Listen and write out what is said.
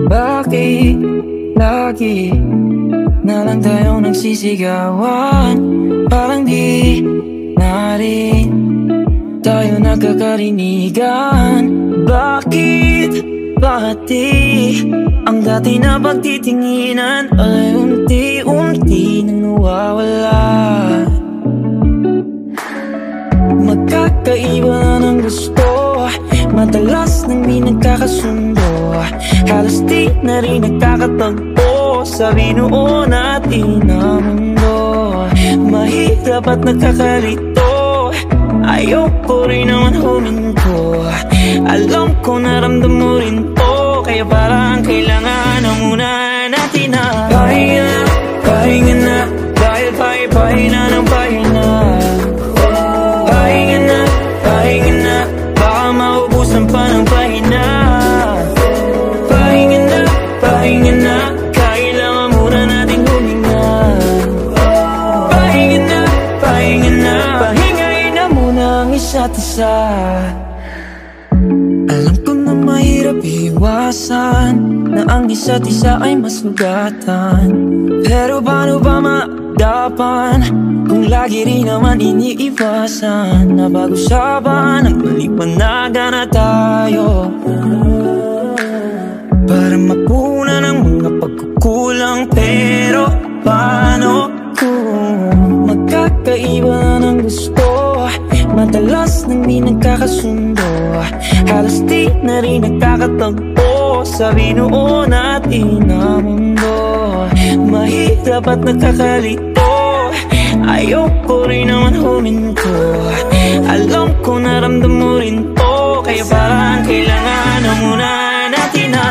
Bakit lagi na lang tayo nagsisigawan? Parang di na rin tayo nagkakarinigan. Bakit pati ang dati na pagtitinginan ay unti-unti nang nawawala? Magkakaiba na ng gusto, madalas nang di nagkakasundo. Halos di na rin nagkakatagpo sa binuo natin na mundo. Mahirap at nagkakalito, ayoko rin naman huminto. Alam ko naramdam mo rin to, kaya parang kailangan na muna natin na pahinga na, pahinga na, dahil pahinga ng pahinga. Pahinga na, pahinga na, baka maubusan pa ng pahinga. Pahinga na, pahinga na, kailangan muna natin huminga. Pahinga na, pahinga na, pahingain na muna ang isa't isa. Alam ko na mahirap iwasan na ang isa't isa ay masugatan, pero paano ba maadapan kung lagi rin naman iniiwasan? Napag-usapan ang malipanagan na tayo para mapunan ang mga pagkukulang, pero paano kung magkakaiba ng gusto? Madalas nang di nagkakasundo, halos di na rin nagkakatagpo sa binuo natin na mundo. Mahirap at nagkakalito, ayoko rin naman huminto. Alam ko naramdam mo rin to, kaya parang kailangan na muna natin na